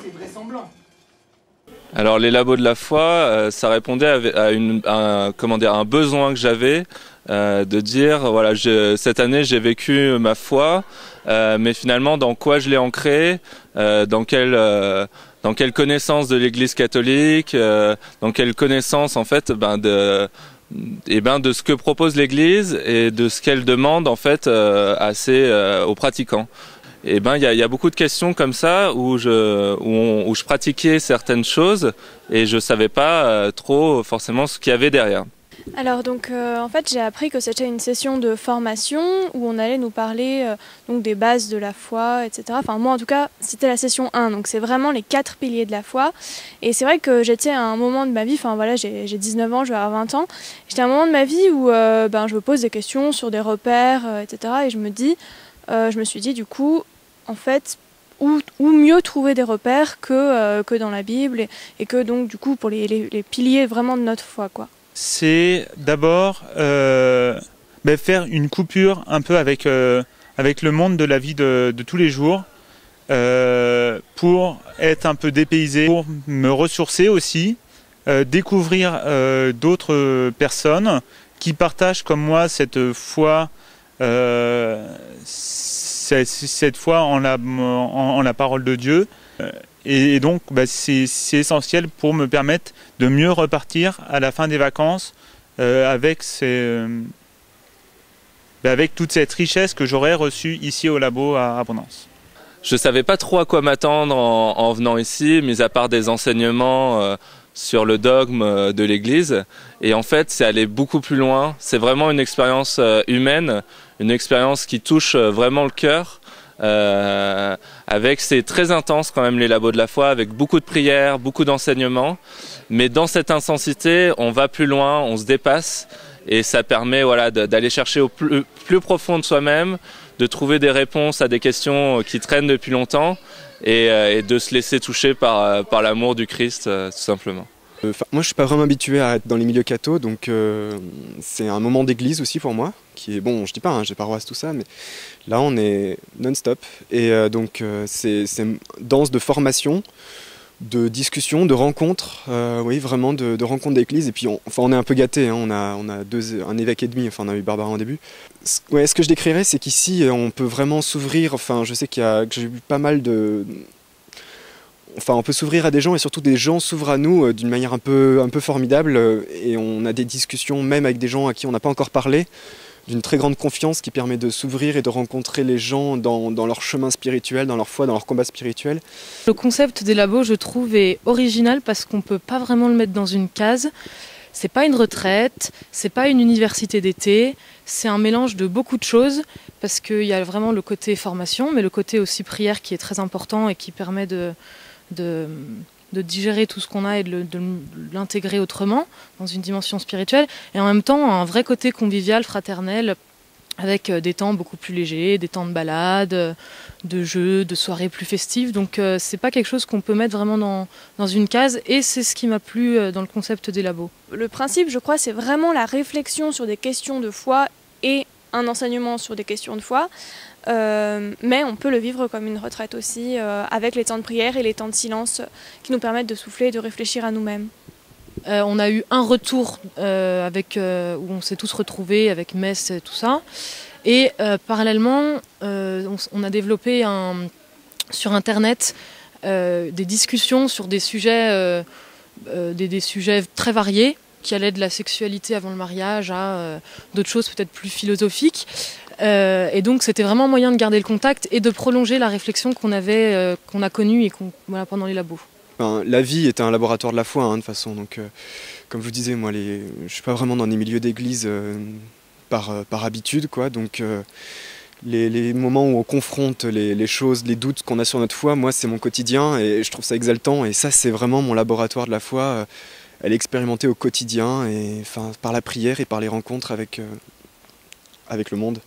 c'est vraisemblable. Alors les labos de la foi, ça répondait à un besoin que j'avais de dire voilà, cette année j'ai vécu ma foi, mais finalement dans quoi je l'ai ancrée, dans quelle connaissance de l'Église catholique, dans quelle connaissance en fait de ce que propose l'Église et de ce qu'elle demande en fait aux pratiquants. Et il y a beaucoup de questions comme ça où je pratiquais certaines choses et je savais pas trop forcément ce qu'il y avait derrière. Alors donc en fait j'ai appris que c'était une session de formation où on allait nous parler donc des bases de la foi, etc. Enfin moi en tout cas c'était la session 1, donc c'est vraiment les 4 piliers de la foi. Et c'est vrai que j'étais à un moment de ma vie, enfin voilà j'ai 19 ans, je vais avoir 20 ans, j'étais à un moment de ma vie où je me pose des questions sur des repères, etc. Et je me suis dit du coup en fait où mieux trouver des repères que dans la Bible et que donc du coup pour les piliers vraiment de notre foi quoi. C'est d'abord faire une coupure un peu avec le monde de la vie de tous les jours pour être un peu dépaysé, pour me ressourcer aussi, découvrir d'autres personnes qui partagent comme moi cette foi en la parole de Dieu. Et donc c'est essentiel pour me permettre de mieux repartir à la fin des vacances avec toute cette richesse que j'aurais reçue ici au labo à Abondance. Je savais pas trop à quoi m'attendre en venant ici, mis à part des enseignements sur le dogme de l'Église. Et en fait, c'est aller beaucoup plus loin. C'est vraiment une expérience humaine, une expérience qui touche vraiment le cœur. C'est très intense quand même les labos de la foi, avec beaucoup de prières, beaucoup d'enseignements. Mais dans cette intensité, on va plus loin, on se dépasse. Et ça permet d'aller chercher au plus profond de soi-même, de trouver des réponses à des questions qui traînent depuis longtemps et de se laisser toucher par l'amour du Christ, tout simplement. Moi je suis pas vraiment habitué à être dans les milieux cathos, donc c'est un moment d'église aussi pour moi, qui est bon, je dis pas, hein, j'ai paroisse tout ça, mais là on est non-stop, et c'est une danse de formation, de discussion, de rencontres, oui vraiment de rencontres d'église, et puis on est un peu gâtés, hein, on a un évêque et demi, enfin on a eu Barbara en début. Ce que je décrirais, c'est qu'ici on peut vraiment s'ouvrir, enfin je sais que j'ai eu pas mal de... Enfin, on peut s'ouvrir à des gens et surtout des gens s'ouvrent à nous d'une manière un peu formidable et on a des discussions même avec des gens à qui on n'a pas encore parlé, d'une très grande confiance qui permet de s'ouvrir et de rencontrer les gens dans leur chemin spirituel, dans leur foi, dans leur combat spirituel. Le concept des labos, je trouve, est original parce qu'on ne peut pas vraiment le mettre dans une case. C'est pas une retraite, c'est pas une université d'été, c'est un mélange de beaucoup de choses parce qu'il y a vraiment le côté formation, mais le côté aussi prière qui est très important et qui permet de digérer tout ce qu'on a et de l'intégrer autrement dans une dimension spirituelle, et en même temps un vrai côté convivial, fraternel, avec des temps beaucoup plus légers, des temps de balade, de jeux, de soirées plus festives. Donc c'est pas quelque chose qu'on peut mettre vraiment dans une case, et c'est ce qui m'a plu dans le concept des labos. Le principe, je crois, c'est vraiment la réflexion sur des questions de foi et un enseignement sur des questions de foi. Mais on peut le vivre comme une retraite aussi, avec les temps de prière et les temps de silence qui nous permettent de souffler et de réfléchir à nous-mêmes. On a eu un retour où on s'est tous retrouvés avec messe et tout ça. Et parallèlement, on a développé sur Internet des discussions sur des sujets très variés, qui allaient de la sexualité avant le mariage à d'autres choses peut-être plus philosophiques. Et donc c'était vraiment un moyen de garder le contact et de prolonger la réflexion qu'on a connue et pendant les labos. La vie est un laboratoire de la foi, hein, de toute façon. Donc, comme je vous disais, moi, je suis pas vraiment dans des milieux d'église par habitude, quoi. Donc, les moments où on confronte les choses, les doutes qu'on a sur notre foi, moi, c'est mon quotidien et je trouve ça exaltant. Et ça, c'est vraiment mon laboratoire de la foi. Elle est expérimentée au quotidien, et par la prière et par les rencontres avec le monde.